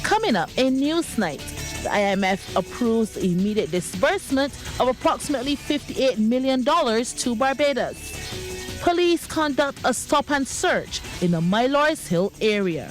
Coming up in Newsnight, the IMF approves immediate disbursement of approximately $58 million to Barbados. Police conduct a stop and search in the Mylors Hill area.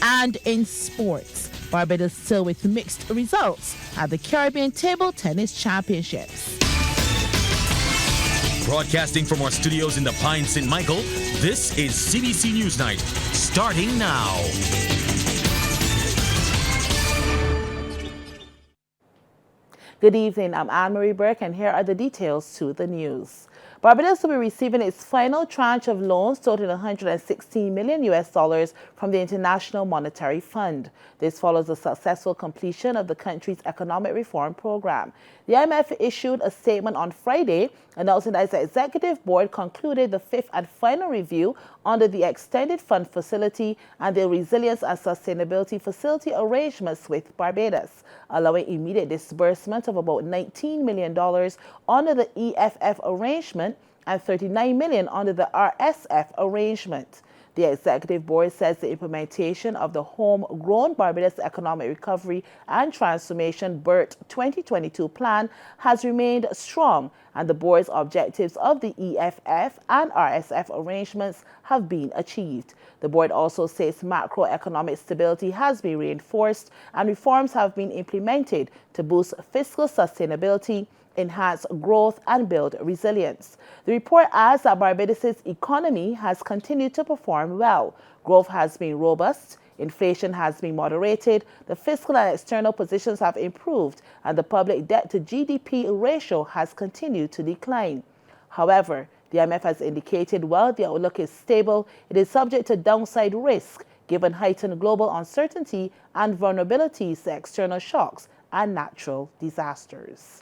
And in sports, Barbados still with mixed results at the Caribbean Table Tennis Championships. Broadcasting from our studios in the Pine St. Michael, this is CBC NewsNight, starting now. Good evening, I'm Anne-Marie Burke, and here are the details to the news. Barbados will be receiving its final tranche of loans totaling $116 million from the International Monetary Fund. This follows the successful completion of the country's economic reform program. The IMF issued a statement on Friday announcing that its executive board concluded the fifth and final review under the Extended Fund Facility and the Resilience and Sustainability Facility arrangements with Barbados, allowing immediate disbursement of about $19 million under the EFF arrangement and $39 million under the RSF arrangement. The executive board says the implementation of the Homegrown Barbados Economic Recovery and Transformation BERT 2022 plan has remained strong, and the board's objectives of the EFF and RSF arrangements have been achieved. The board also says macroeconomic stability has been reinforced and reforms have been implemented to boost fiscal sustainability, enhance growth, and build resilience. The report adds that Barbados' economy has continued to perform well. Growth has been robust, inflation has been moderated, the fiscal and external positions have improved, and the public debt to GDP ratio has continued to decline. However, the IMF has indicated while the outlook is stable, it is subject to downside risk given heightened global uncertainty and vulnerabilities to external shocks and natural disasters.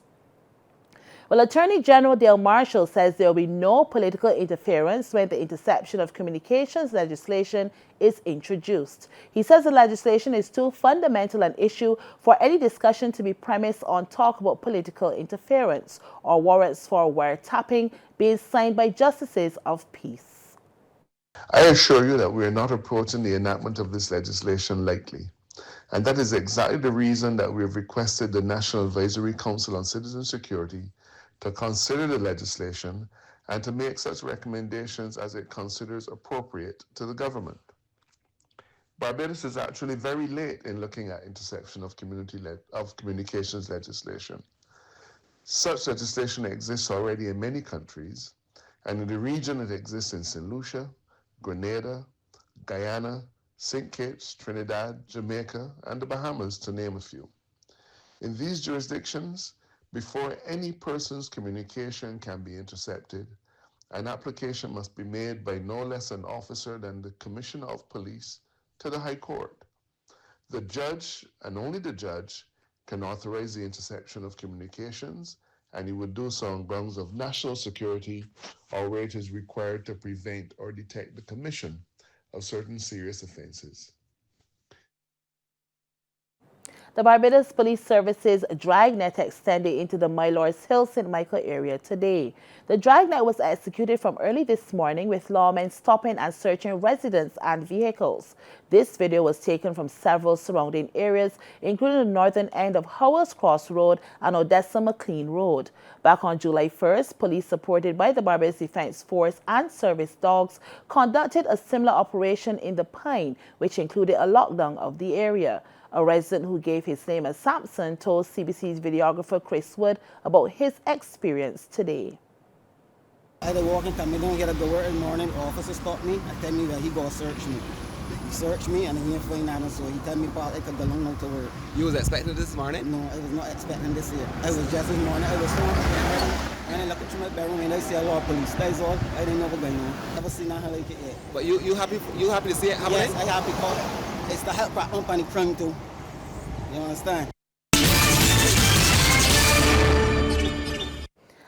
Well, Attorney General Dale Marshall says there will be no political interference when the interception of communications legislation is introduced. He says the legislation is too fundamental an issue for any discussion to be premised on talk about political interference or warrants for wiretapping being signed by justices of peace. I assure you that we are not approaching the enactment of this legislation lightly. And that is exactly the reason that we have requested the National Advisory Council on Citizen Security to consider the legislation and to make such recommendations as it considers appropriate to the government. Barbados is actually very late in looking at interception of communications legislation. Such legislation exists already in many countries, and in the region it exists in St. Lucia, Grenada, Guyana, St. Kitts, Trinidad, Jamaica, and the Bahamas, to name a few. In these jurisdictions, before any person's communication can be intercepted, an application must be made by no less an officer than the Commissioner of Police to the High Court. The judge, and only the judge, can authorize the interception of communications, and he would do so on grounds of national security or where it is required to prevent or detect the commission of certain serious offenses. The Barbados Police Service's Dragnet extended into the Mylors Hill St. Michael area today. The Dragnet was executed from early this morning with lawmen stopping and searching residents and vehicles. This video was taken from several surrounding areas, including the northern end of Howells Cross Road and Odessa McLean Road. Back on July 1st, police supported by the Barbados Defense Force and service dogs conducted a similar operation in the Pine, which included a lockdown of the area. A resident who gave his name as Sampson told CBC's videographer Chris Wood about his experience today. I had to walk in, I don't get up to work in the morning. The officer stopped me and told me that he going to search me. He searched me and he didn't find nothing, so he told me I could go along to work. You was expecting this morning? No, I was not expecting this here. I was just this morning, I was home and I looked through my bedroom and I see a lot of police. That is all. I didn't know what was going on. Never seen nothing like it yet. But you happy to see it happening? Yes, I happy because it's the help for company crime too. You understand?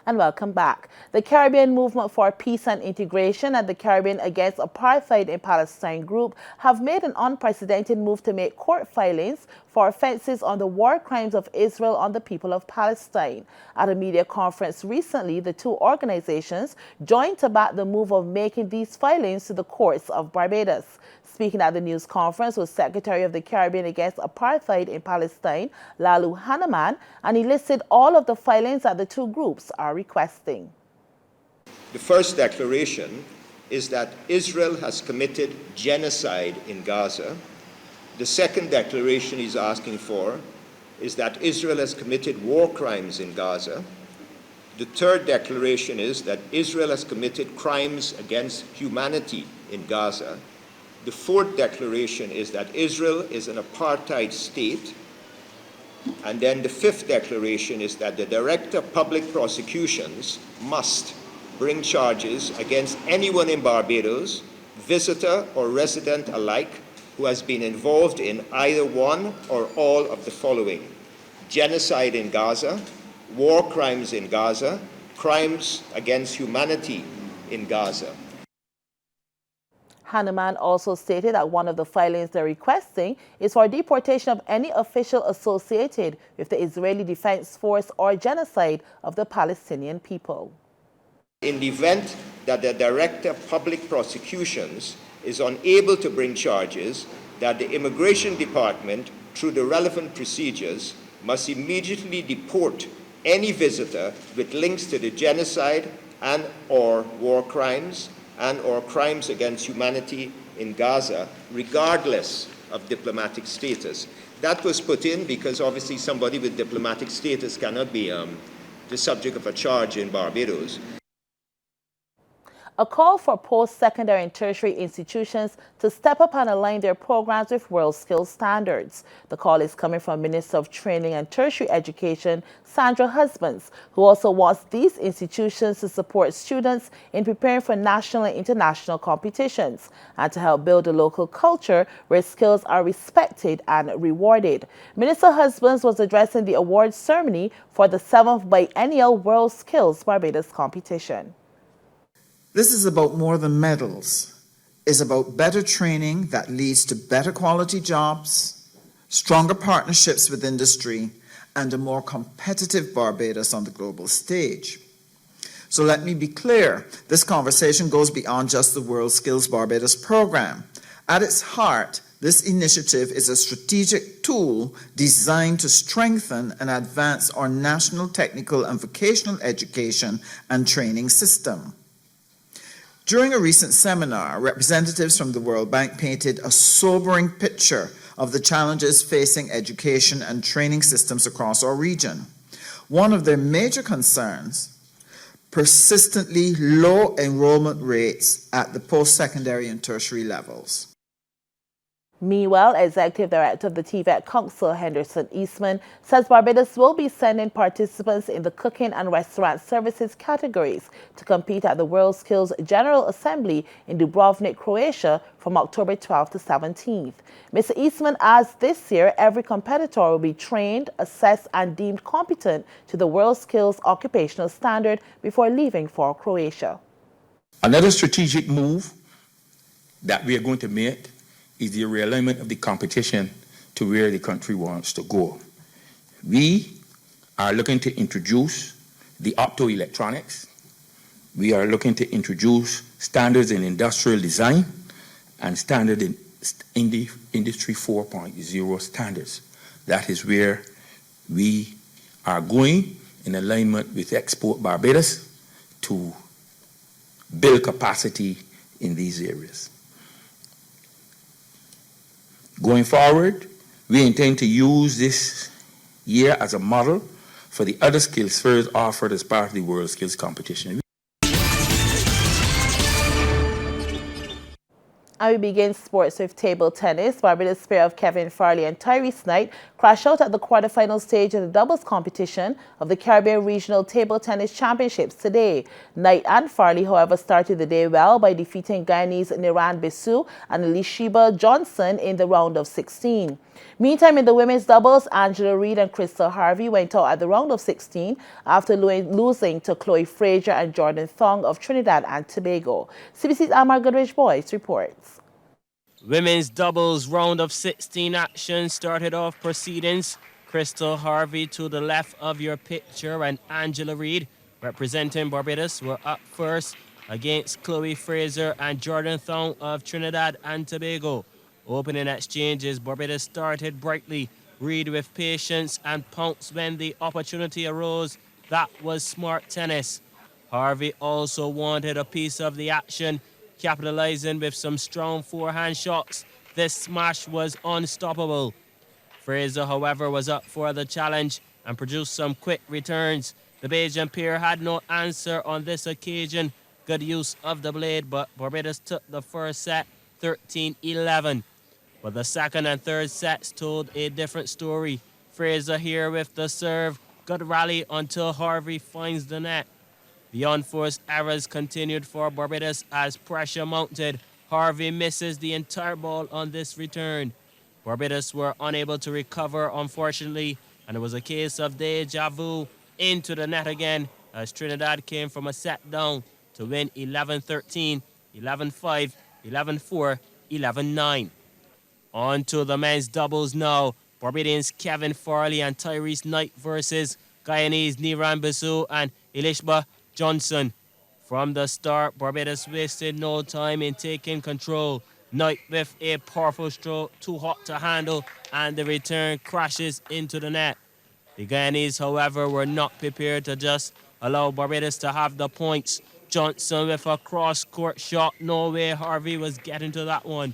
And welcome back. The Caribbean Movement for Peace and Integration and the Caribbean Against Apartheid in Palestine group have made an unprecedented move to make court filings for offenses on the war crimes of Israel on the people of Palestine. At a media conference recently, the two organizations joined to back the move of making these filings to the courts of Barbados. Speaking at the news conference was Secretary of the Caribbean Against Apartheid in Palestine, Lalu Hanuman, and he listed all of the filings that the two groups are requesting. The first declaration is that Israel has committed genocide in Gaza. The second declaration he's asking for is that Israel has committed war crimes in Gaza. The third declaration is that Israel has committed crimes against humanity in Gaza. The fourth declaration is that Israel is an apartheid state. And then the fifth declaration is that the Director of Public Prosecutions must bring charges against anyone in Barbados, visitor or resident alike, who has been involved in either one or all of the following: genocide in Gaza, war crimes in Gaza, crimes against humanity in Gaza. Hanuman also stated that one of the filings they're requesting is for deportation of any official associated with the Israeli Defense Force or genocide of the Palestinian people. In the event that the Director of Public Prosecutions is unable to bring charges, that the Immigration Department, through the relevant procedures, must immediately deport any visitor with links to the genocide and or war crimes and or crimes against humanity in Gaza, regardless of diplomatic status. That was put in because obviously somebody with diplomatic status cannot be the subject of a charge in Barbados. A call for post-secondary and tertiary institutions to step up and align their programs with world skills standards. The call is coming from Minister of Training and Tertiary Education, Sandra Husbands, who also wants these institutions to support students in preparing for national and international competitions and to help build a local culture where skills are respected and rewarded. Minister Husbands was addressing the awards ceremony for the 7th Biennial World Skills Barbados competition. This is about more than medals. It's about better training that leads to better quality jobs, stronger partnerships with industry, and a more competitive Barbados on the global stage. So let me be clear, this conversation goes beyond just the World Skills Barbados program. At its heart, this initiative is a strategic tool designed to strengthen and advance our national technical and vocational education and training system. During a recent seminar, representatives from the World Bank painted a sobering picture of the challenges facing education and training systems across our region. One of their major concerns, persistently low enrollment rates at the post-secondary and tertiary levels. Meanwhile, Executive Director of the TVET Council, Henderson Eastman, says Barbados will be sending participants in the cooking and restaurant services categories to compete at the World Skills General Assembly in Dragnet, Croatia from October 12th to 17th. Mr. Eastman adds this year every competitor will be trained, assessed and deemed competent to the World Skills occupational standard before leaving for Croatia. Another strategic move that we are going to make is the realignment of the competition to where the country wants to go. We are looking to introduce the optoelectronics. We are looking to introduce standards in industrial design and standard in the Industry 4.0 standards. That is where we are going in alignment with Export Barbados to build capacity in these areas. Going forward, we intend to use this year as a model for the other skills fairs offered as part of the World Skills Competition. And we begin sports with table tennis. Barbados pair of Kevin Farley and Tyrese Knight crashed out at the quarterfinal stage of the doubles competition of the Caribbean Regional Table Tennis Championships today. Knight and Farley, however, started the day well by defeating Guyanese Niran Bissou and Lishiba Johnson in the round of 16. Meantime, in the women's doubles, Angela Reid and Crystal Harvey went out at the round of 16 after losing to Chloe Frazier and Jordan Thong of Trinidad and Tobago. CBC's Amar Goodrich-Boyce reports. Women's doubles round of 16 action started off proceedings. Crystal Harvey to the left of your picture and Angela Reid, representing Barbados, were up first against Chloe Fraser and Jordan Thong of Trinidad and Tobago. Opening exchanges, Barbados started brightly. Reed with patience and pounced when the opportunity arose. That was smart tennis. Harvey also wanted a piece of the action, capitalizing with some strong forehand shots. This smash was unstoppable. Fraser, however, was up for the challenge and produced some quick returns. The Bajan pair had no answer on this occasion. Good use of the blade, but Barbados took the first set 13-11. But the second and third sets told a different story. Fraser here with the serve. Good rally until Harvey finds the net. The unforced errors continued for Barbados as pressure mounted. Harvey misses the entire ball on this return. Barbados were unable to recover, unfortunately, and it was a case of deja vu into the net again as Trinidad came from a set down to win 11-13, 11-5, 11-4, 11-9. On to the men's doubles now. Barbadians Kevin Farley and Tyrese Knight versus Guyanese Niran Bissou and Elishba Johnson. From the start, Barbados wasted no time in taking control. Knight with a powerful stroke, too hot to handle, and the return crashes into the net. The Guyanese, however, were not prepared to just allow Barbados to have the points. Johnson with a cross-court shot. No way Harvey was getting to that one.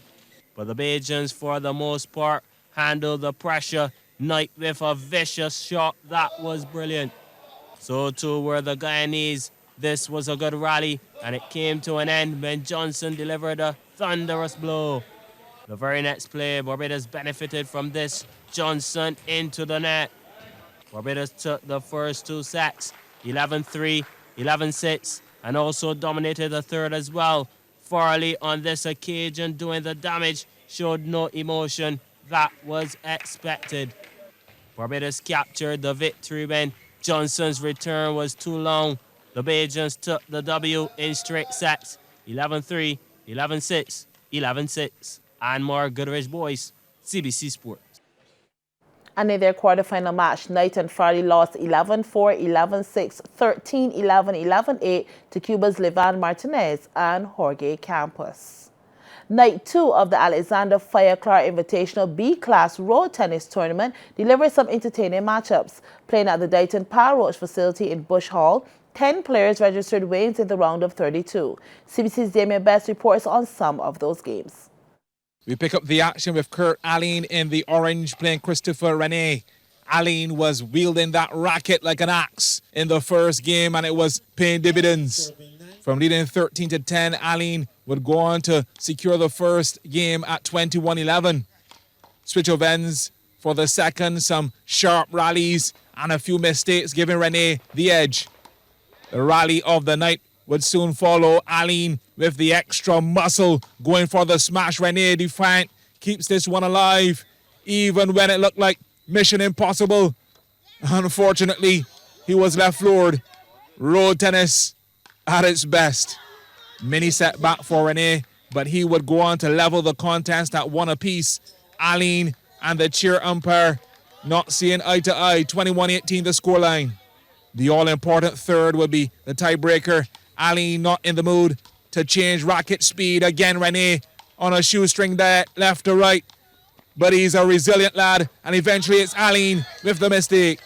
But the Bajans, for the most part, handled the pressure. Knight with a vicious shot. That was brilliant. So too were the Guyanese. This was a good rally, and it came to an end when Johnson delivered a thunderous blow. The very next play, Barbados benefited from this. Johnson into the net. Barbados took the first two sets, 11-3, 11-6, and also dominated the third as well. Farley on this occasion doing the damage, showed no emotion. That was expected. Barbados captured the victory when Johnson's return was too long. The Bajans took the W in straight sets, 11-3, 11-6, 11-6. And more Goodrich Boys, CBC Sports. And in their quarterfinal match, Knight and Farley lost 11-4, 11-6, 13-11, 11-8 to Cuba's Levan Martinez and Jorge Campos. Night 2 of the Alexander Fire Clark Invitational B-Class Road Tennis Tournament delivered some entertaining matchups. Playing at the Dighton Power Roach facility in Bush Hall, 10 players registered wins in the round of 32. CBC's Damien Best reports on some of those games. We pick up the action with Kurt Allen in the orange playing Christopher Rene. Allen was wielding that racket like an axe in the first game, and it was paying dividends. From leading 13-10, Allen would go on to secure the first game at 21-11. Switch of ends for the second, some sharp rallies and a few mistakes giving Rene the edge. The rally of the night would soon follow. Allen with the extra muscle going for the smash. Rene defiant keeps this one alive even when it looked like mission impossible. Unfortunately, he was left floored. Road tennis at its best. Mini setback for Rene, but he would go on to level the contest at one apiece. Allen and the cheer umpire not seeing eye to eye. 21-18 the scoreline. The all-important third would be the tiebreaker. Allen not in the mood to change racket speed. Again, Rene on a shoestring diet, left to right. But he's a resilient lad, and eventually it's Allen with the mistake.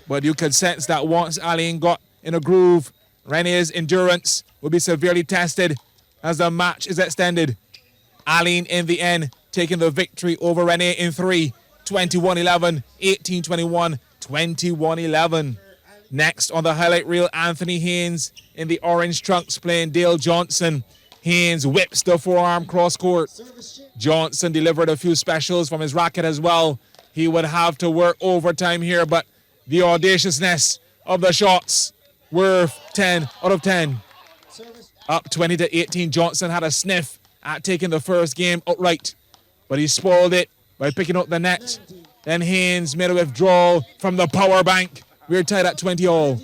But you could sense that once Allen got in a groove, Rene's endurance will be severely tested as the match is extended. Allen in the end taking the victory over Rene in 3, 21-11, 18-21, 21-11. Next on the highlight reel, Anthony Haynes in the orange trunks playing Dale Johnson. Haynes whips the forearm cross court. Johnson delivered a few specials from his racket as well. He would have to work overtime here, but the audaciousness of the shots worth 10 out of 10. Up 20-18, Johnson had a sniff at taking the first game outright, but he spoiled it by picking up the net. Then Haynes made a withdrawal from the power bank. We're tied at 20-all.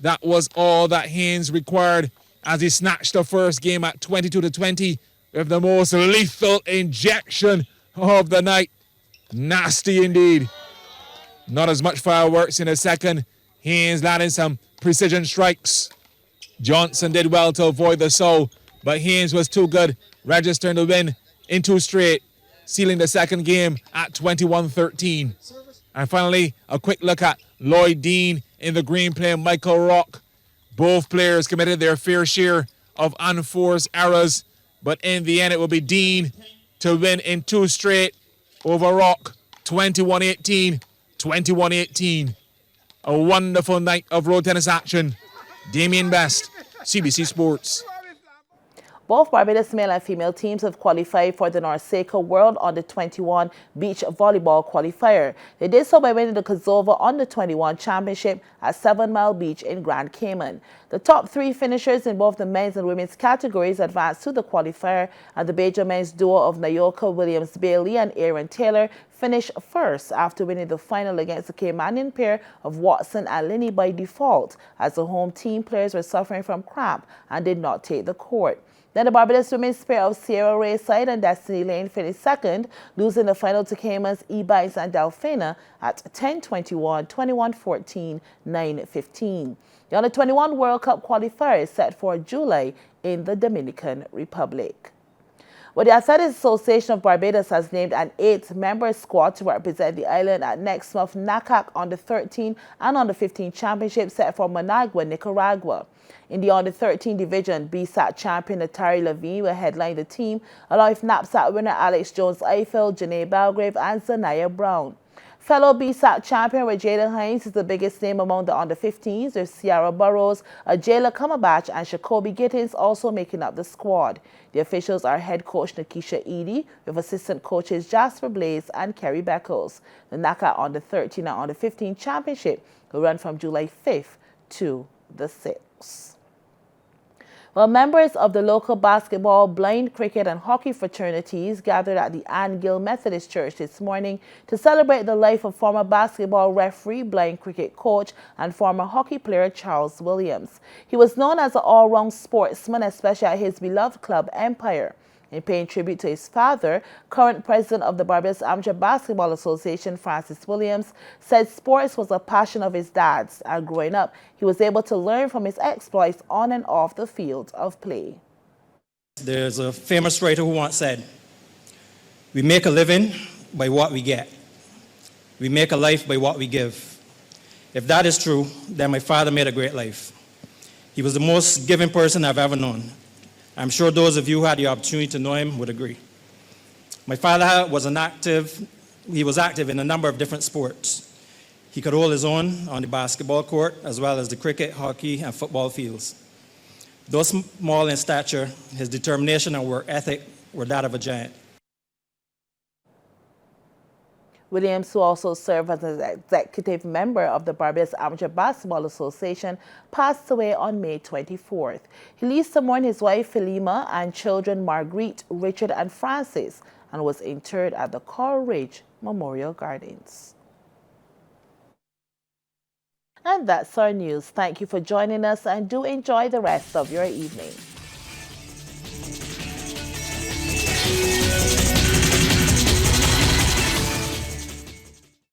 That was all that Haynes required as he snatched the first game at 22-20 with the most lethal injection of the night. Nasty indeed. Not as much fireworks in the second. Haynes landing some precision strikes. Johnson did well to avoid the sow, but Haynes was too good, registering the win in 2 straight, sealing the second game at 21-13. And finally, a quick look at Lloyd Dean in the green playing Michael Rock. Both players committed their fair share of unforced errors, but in the end it will be Dean to win in 2 straight over Rock, 21-18, 21-18. A wonderful night of road tennis action. Damien Best, CBC Sports. Both Barbados male and female teams have qualified for the Norseca World Under-21 Beach Volleyball Qualifier. They did so by winning the Kosovo Under-21 Championship at 7 Mile Beach in Grand Cayman. The top 3 finishers in both the men's and women's categories advanced to the qualifier, and the Baja men's duo of Nayoka Williams-Bailey and Aaron Taylor finished first after winning the final against the Caymanian pair of Watson and Linney by default, as the home team players were suffering from cramp and did not take the court. Then the Barbados women's pair of Sierra Rayside and Destiny Lane finished second, losing the final to Cayman's E-Bites and Delphina at 10-21, 21-14, 9-15. The Under-21 World Cup qualifier is set for July in the Dominican Republic. Well, the Athletics Association of Barbados has named an 8-member squad to represent the island at next month's NACAC Under-13 and Under-15 Championship set for Managua, Nicaragua. In the Under-13 division, BSAT champion Atari Levine will headline the team, along with knapsack winner Alex Jones-Eiffel, Janae Belgrave, and Zanaya Brown. Fellow BSAT champion Jada Hines is the biggest name among the Under-15s, with Ciara Burrows, Ajayla Cumberbatch, and Shakobi Gittins also making up the squad. The officials are head coach Nakisha Edie, with assistant coaches Jasper Blaze and Kerry Beckles. The NACA Under-13 and Under-15 championship will run from July 5th to the 6th. Well, members of the local basketball, blind cricket and hockey fraternities gathered at the Ann Gill Methodist Church this morning to celebrate the life of former basketball referee, blind cricket coach, and former hockey player Charles Williams. He was known as an all-round sportsman, especially at his beloved club Empire. In paying tribute to his father, current president of the Barbados Amateur Basketball Association, Francis Williams, said sports was a passion of his dad's, and growing up, he was able to learn from his exploits on and off the field of play. There's a famous writer who once said, "We make a living by what we get. We make a life by what we give." If that is true, then my father made a great life. He was the most giving person I've ever known. I'm sure those of you who had the opportunity to know him would agree. My father was active in a number of different sports. He could hold his own on the basketball court as well as the cricket, hockey, and football fields. Though small in stature, his determination and work ethic were that of a giant. Williams, who also served as an executive member of the Barbados Amateur Basketball Association, passed away on May 24th. He leaves to mourn his wife Philima and children Marguerite, Richard, and Francis, and was interred at the Coral Ridge Memorial Gardens. And that's our news. Thank you for joining us, and do enjoy the rest of your evening.